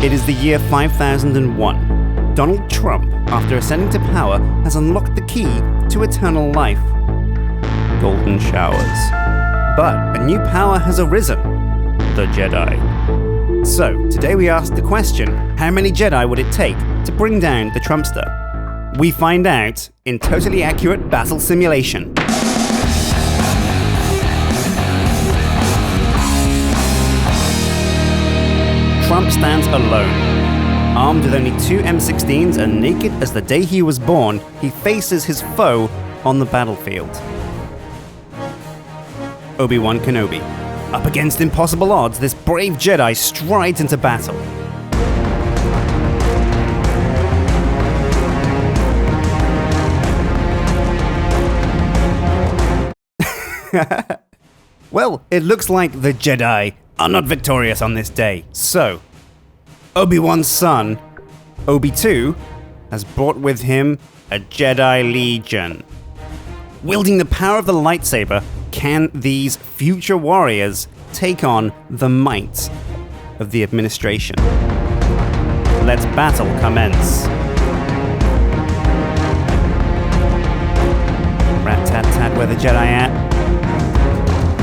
It is the year 5001. Donald Trump, after ascending to power, has unlocked the key to eternal life. Golden showers. But a new power has arisen. The Jedi. So, today we ask the question, how many Jedi would it take to bring down the Trumpster? We find out in Totally Accurate Battle Simulation. Trump stands alone. Armed with only 2 M16s and naked as the day he was born, he faces his foe on the battlefield. Obi-Wan Kenobi. Up against impossible odds, this brave Jedi strides into battle. Well, it looks like the Jedi are not victorious on this day. So, Obi-Wan's son, Obi-2, has brought with him a Jedi Legion. Wielding the power of the lightsaber, can these future warriors take on the might of the administration? Let battle commence. Rat-tat-tat, where the Jedi at?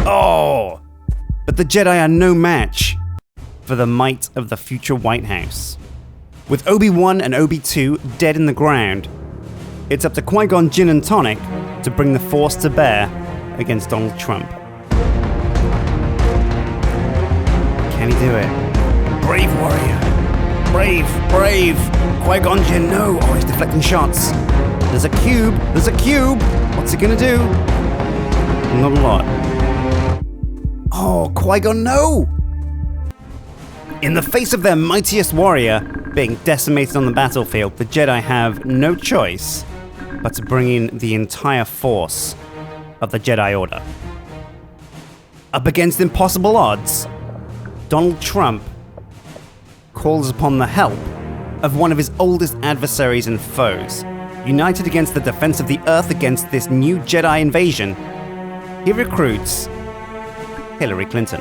Oh! But the Jedi are no match for the might of the future White House. With Obi-Wan and Obi-2 dead in the ground, it's up to Qui-Gon Jinn and Tonic to bring the Force to bear against Donald Trump. Can he do it? Brave warrior. Brave, brave. Qui-Gon Jinn, no. Oh, he's deflecting shots. There's a cube. There's a cube. What's he gonna do? Not a lot. Oh, Qui-Gon, no! In the face of their mightiest warrior being decimated on the battlefield, the Jedi have no choice but to bring in the entire force of the Jedi Order. Up against impossible odds, Donald Trump calls upon the help of one of his oldest adversaries and foes. United against the defense of the Earth against this new Jedi invasion, he recruits Hillary Clinton.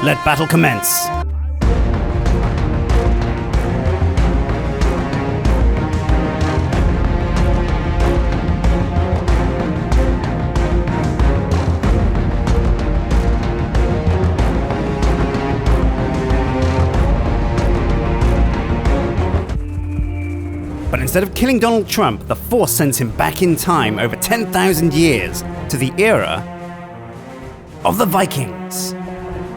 Let battle commence. But instead of killing Donald Trump, the Force sends him back in time over 10,000 years to the era of the Vikings.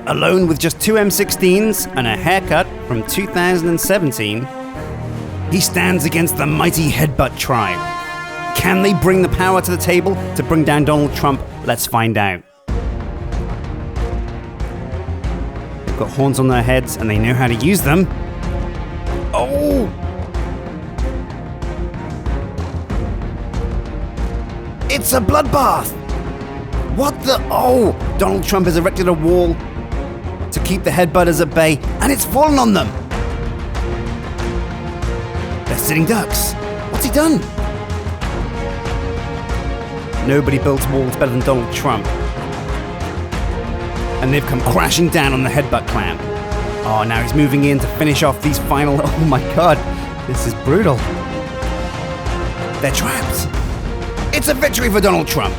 Alone with just 2 M16s and a haircut from 2017, he stands against the mighty Headbutt tribe. Can they bring the power to the table to bring down Donald Trump? Let's find out. They've got horns on their heads and they know how to use them. Oh! It's a bloodbath! What the? Oh! Donald Trump has erected a wall to keep the headbutters at bay, and it's fallen on them! They're sitting ducks. What's he done? Nobody builds walls better than Donald Trump. And they've come crashing down on the Headbutt clan. Oh, now he's moving in to finish off these final... Oh my god, this is brutal. They're trapped. It's a victory for Donald Trump.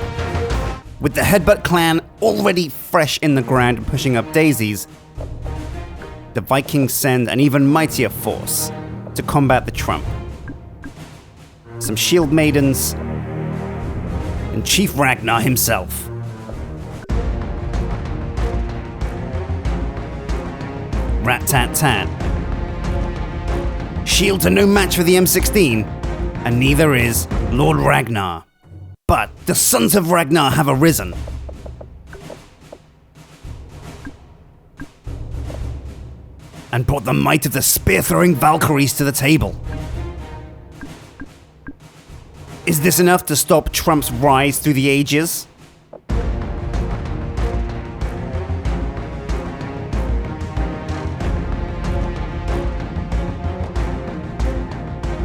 With the Headbutt clan already fresh in the ground and pushing up daisies, the Vikings send an even mightier force to combat the Trump. Some shield maidens and Chief Ragnar himself. Rat-tat-tat. Shields are no match for the M16, and neither is Lord Ragnar. But the sons of Ragnar have arisen. And brought the might of the spear-throwing Valkyries to the table. Is this enough to stop Trump's rise through the ages?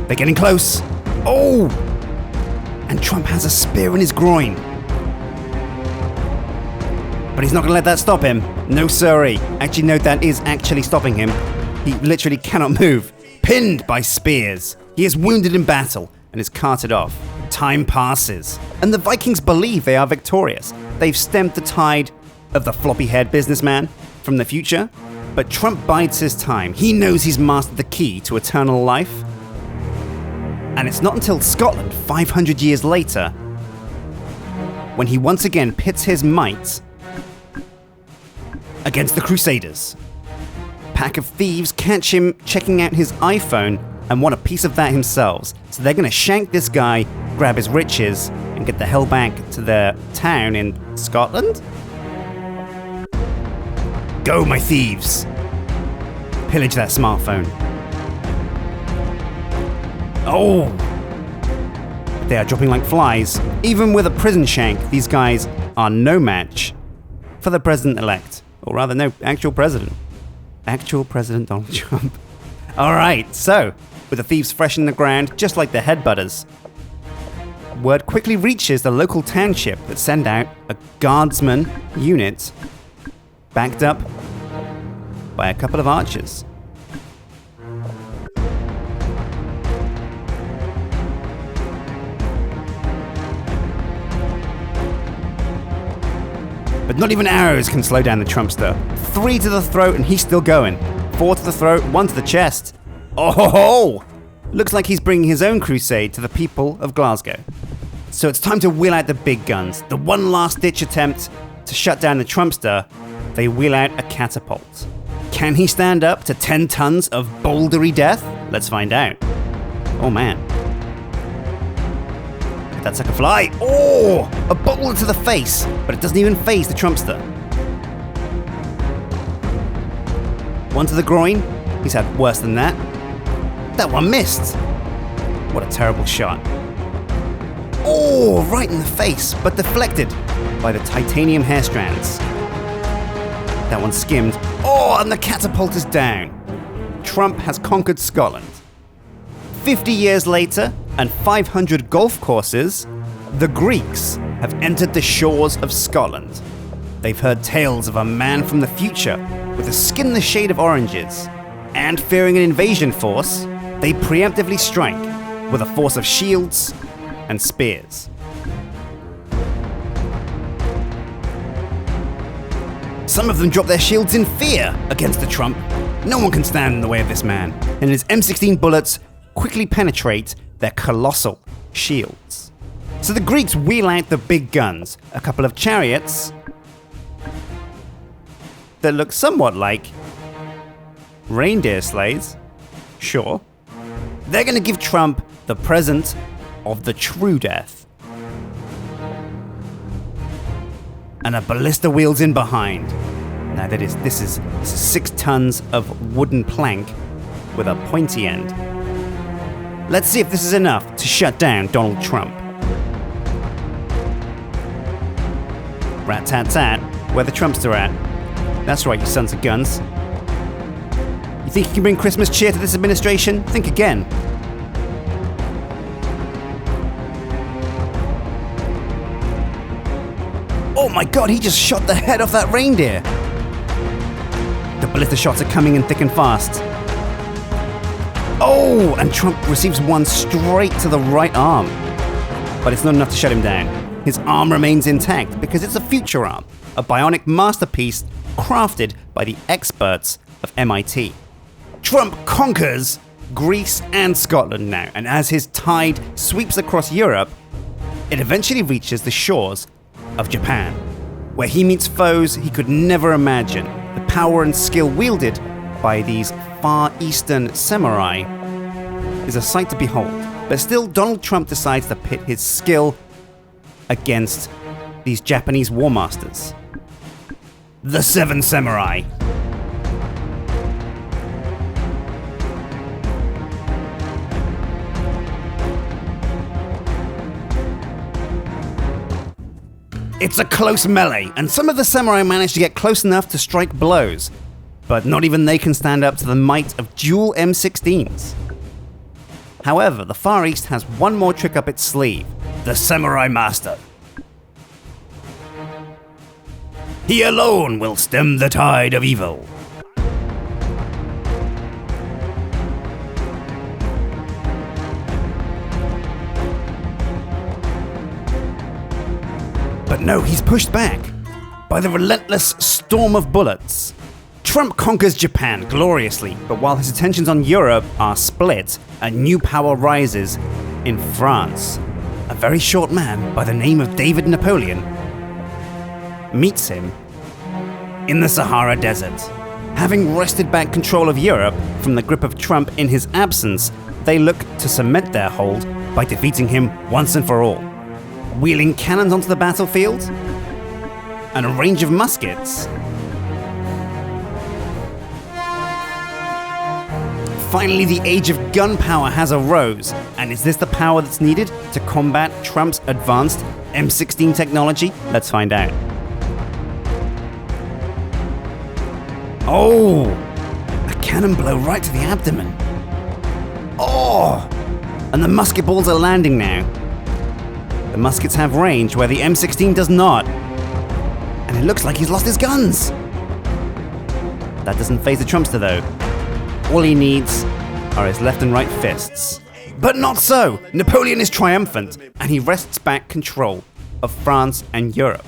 They're getting close. Oh! And Trump has a spear in his groin. But But he's not gonna let that stop him. No siree. Actually, no, that is actually stopping him. He literally cannot move. Pinned by spears. He is wounded in battle and is carted off. Time passes, and the Vikings believe they are victorious. They've stemmed the tide of the floppy-haired businessman from the future. But Trump bides his time. He knows he's mastered the key to eternal life. And it's not until Scotland, 500 years later, when he once again pits his might against the Crusaders. A pack of thieves catch him checking out his iPhone and want a piece of that themselves. So they're going to shank this guy, grab his riches, and get the hell back to their town in Scotland? Go, my thieves! Pillage that smartphone. Oh! They are dropping like flies. Even with a prison shank, these guys are no match for the president-elect. Or rather, no, actual president. Actual President Donald Trump. Alright, so, with the thieves fresh in the ground, just like the headbutters, word quickly reaches the local township that send out a guardsman unit backed up by a couple of archers. But not even arrows can slow down the Trumpster. 3 to the throat and he's still going. 4 to the throat, 1 to the chest. Oh ho ho! Looks like he's bringing his own crusade to the people of Glasgow. So it's time to wheel out the big guns. The one last ditch attempt to shut down the Trumpster, they wheel out a catapult. Can he stand up to 10 tons of bouldery death? Let's find out. Oh man. That's like a fly. Oh! A boulder to the face, but it doesn't even faze the Trumpster. 1 to the groin. He's had worse than that. That one missed. What a terrible shot. Oh, right in the face, but deflected by the titanium hair strands. That one skimmed. Oh, and the catapult is down. Trump has conquered Scotland. 50 years later, and 500 golf courses, the Greeks have entered the shores of Scotland. They've heard tales of a man from the future with a skin the shade of oranges, and fearing an invasion force, they preemptively strike with a force of shields and spears. Some of them drop their shields in fear against the Trump. No one can stand in the way of this man, and his M16 bullets quickly penetrate their colossal shields. So the Greeks wheel out the big guns, a couple of chariots that look somewhat like reindeer sleighs. Sure. They're going to give Trump the present of the true death. And a ballista wheels in behind. Now this is 6 tons of wooden plank with a pointy end. Let's see if this is enough to shut down Donald Trump. Rat-tat-tat, where the Trumpster at? That's right, you sons of guns. You think you can bring Christmas cheer to this administration? Think again. Oh my god, he just shot the head off that reindeer! The ballista shots are coming in thick and fast. Oh, and Trump receives one straight to the right arm. But it's not enough to shut him down. His arm remains intact because it's a future arm, a bionic masterpiece crafted by the experts of MIT. Trump conquers Greece and Scotland now, and as his tide sweeps across Europe, it eventually reaches the shores of Japan, where he meets foes he could never imagine. The power and skill wielded by these Far Eastern samurai is a sight to behold. But still, Donald Trump decides to pit his skill against these Japanese war masters. The 7 Samurai. It's a close melee, and some of the samurai manage to get close enough to strike blows, but not even they can stand up to the might of dual M16s. However, the Far East has one more trick up its sleeve, the Samurai Master. He alone will stem the tide of evil. But no, he's pushed back by the relentless storm of bullets. Trump conquers Japan gloriously, but while his attentions on Europe are split, a new power rises in France. A very short man by the name of David Napoleon meets him in the Sahara Desert. Having wrested back control of Europe from the grip of Trump in his absence, they look to cement their hold by defeating him once and for all. Wheeling cannons onto the battlefield and a range of muskets. Finally, the age of gunpowder has arose, and is this the power that's needed to combat Trump's advanced M16 technology? Let's find out. Oh! A cannon blow right to the abdomen. Oh! And the musket balls are landing now. The muskets have range where the M16 does not. And it looks like he's lost his guns. That doesn't faze the Trumpster though. All he needs are his left and right fists. But not so! Napoleon is triumphant, and he wrests back control of France and Europe.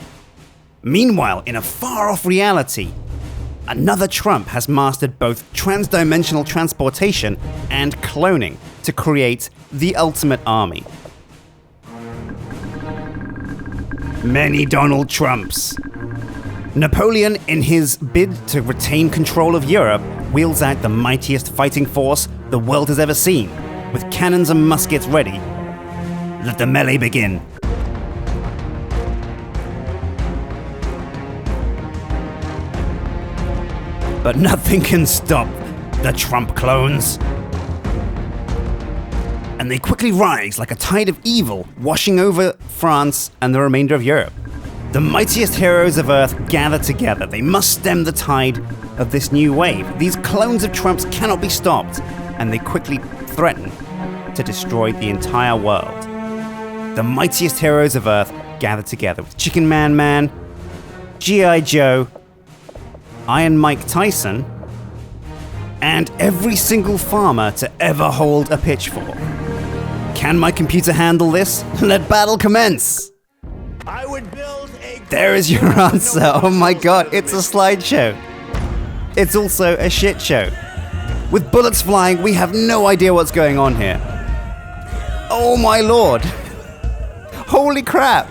Meanwhile, in a far-off reality, another Trump has mastered both transdimensional transportation and cloning to create the ultimate army. Many Donald Trumps. Napoleon, in his bid to retain control of Europe, wheels out the mightiest fighting force the world has ever seen, with cannons and muskets ready. Let the melee begin. But nothing can stop the Trump clones. And they quickly rise like a tide of evil, washing over France and the remainder of Europe. The mightiest heroes of Earth gather together. They must stem the tide of this new wave. These clones of Trumps cannot be stopped, and they quickly threaten to destroy the entire world. The mightiest heroes of Earth gather together with Chicken Man, G.I. Joe, Iron Mike Tyson, and every single farmer to ever hold a pitchfork. Can my computer handle this? Let battle commence! I would build a... There is your answer. Oh my god, it's a slideshow. It's also a shit show. With bullets flying, we have no idea what's going on here. Oh my lord. Holy crap.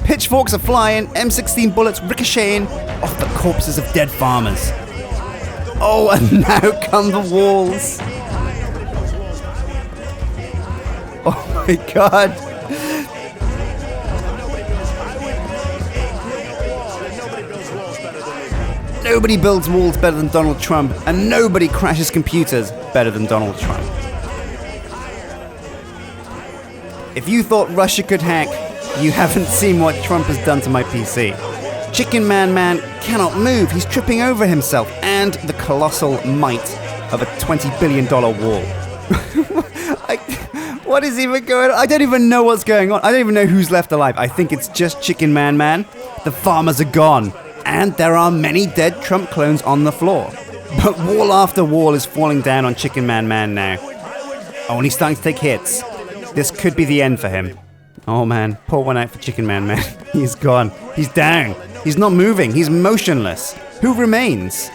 Pitchforks are flying, M16 bullets ricocheting off the corpses of dead farmers. Oh, and now come the walls. Oh my god. Nobody builds walls better than Donald Trump, and nobody crashes computers better than Donald Trump. If you thought Russia could hack, you haven't seen what Trump has done to my PC. Chicken Man cannot move, he's tripping over himself and the colossal might of a $20 billion wall. What is even going on? I don't even know what's going on. I don't even know who's left alive. I think it's just Chicken Man. The farmers are gone. And there are many dead Trump clones on the floor. But wall after wall is falling down on Chicken Man now. Oh, and he's starting to take hits. This could be the end for him. Oh man, pour one out for Chicken Man. He's gone. He's down. He's not moving. He's motionless. Who remains?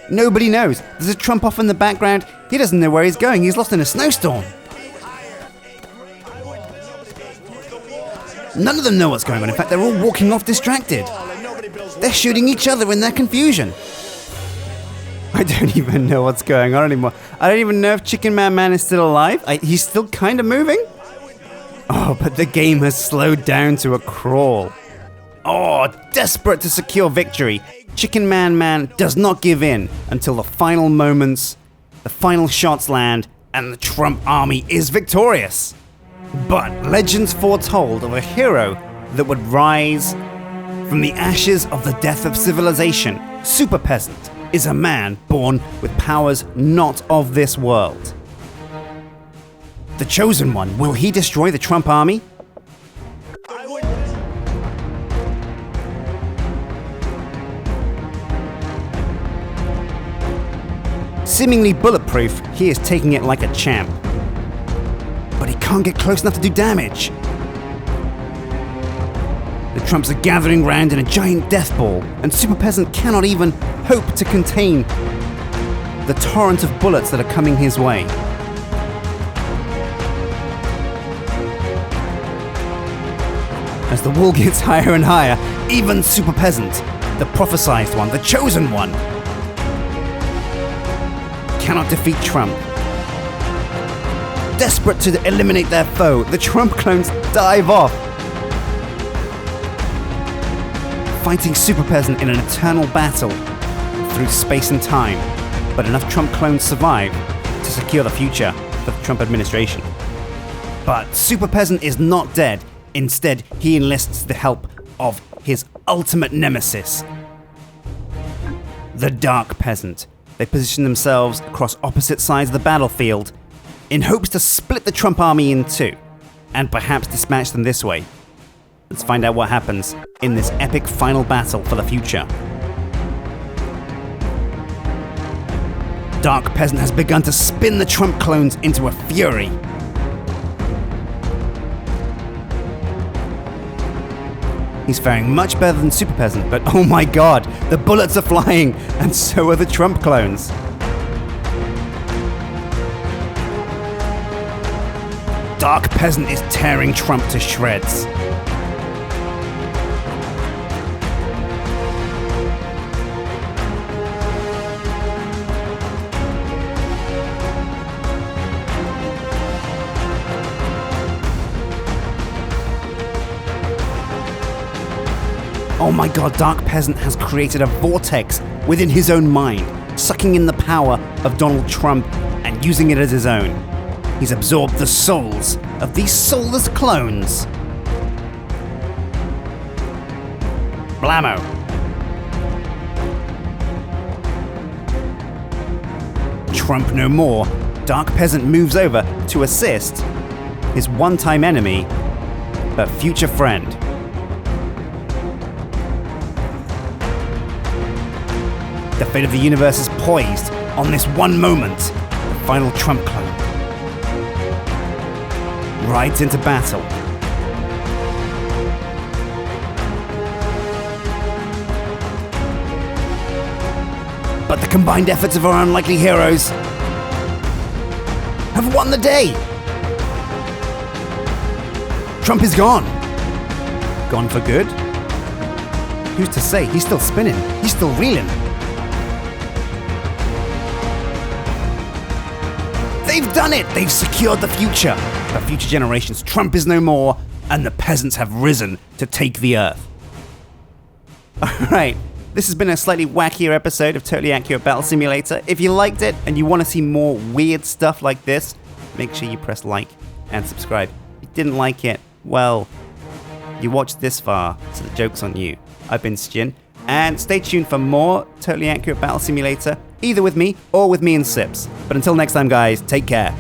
Nobody knows. There's a Trump off in the background. He doesn't know where he's going. He's lost in a snowstorm. None of them know what's going on. In fact, they're all walking off distracted. They're shooting each other in their confusion. I don't even know what's going on anymore. I don't even know if Chicken Man is still alive. He's still kind of moving. Oh, but the game has slowed down to a crawl. Oh, desperate to secure victory, Chicken Man does not give in until the final moments, the final shots land, and the Trump army is victorious. But legends foretold of a hero that would rise from the ashes of the death of civilization. Super Peasant is a man born with powers not of this world. The Chosen One, will he destroy the Trump army? Seemingly bulletproof, he is taking it like a champ. But he can't get close enough to do damage. The Trumps are gathering round in a giant death ball, and Super Peasant cannot even hope to contain the torrent of bullets that are coming his way. As the wall gets higher and higher, even Super Peasant, the prophesized one, the chosen one, cannot defeat Trump. Desperate to eliminate their foe, the Trump clones dive off, fighting Super Peasant in an eternal battle through space and time. But enough Trump clones survive to secure the future for the Trump administration. But Super Peasant is not dead. Instead, he enlists the help of his ultimate nemesis, the Dark Peasant. They position themselves across opposite sides of the battlefield in hopes to split the Trump army in two, and perhaps dispatch them this way. Let's find out what happens in this epic final battle for the future. Dark Peasant has begun to spin the Trump clones into a fury. He's faring much better than Super Peasant, but oh my god, the bullets are flying, and so are the Trump clones. Dark Peasant is tearing Trump to shreds. Oh my god, Dark Peasant has created a vortex within his own mind, sucking in the power of Donald Trump and using it as his own. He's absorbed the souls of these soulless clones. Blammo. Trump no more, Dark Peasant moves over to assist his one-time enemy, but future friend. The fate of the universe is poised on this one moment. The final Trump clone rides into battle. But the combined efforts of our unlikely heroes have won the day. Trump is gone. Gone for good? Who's to say? He's still spinning. He's still reeling. They've done it! They've secured the future. For future generations, Trump is no more, and the peasants have risen to take the earth. Alright, this has been a slightly wackier episode of Totally Accurate Battle Simulator. If you liked it, and you want to see more weird stuff like this, make sure you press like and subscribe. If you didn't like it, well, you watched this far, so the joke's on you. I've been Stjin, and stay tuned for more Totally Accurate Battle Simulator, either with me or with me and Sips. But until next time, guys, take care.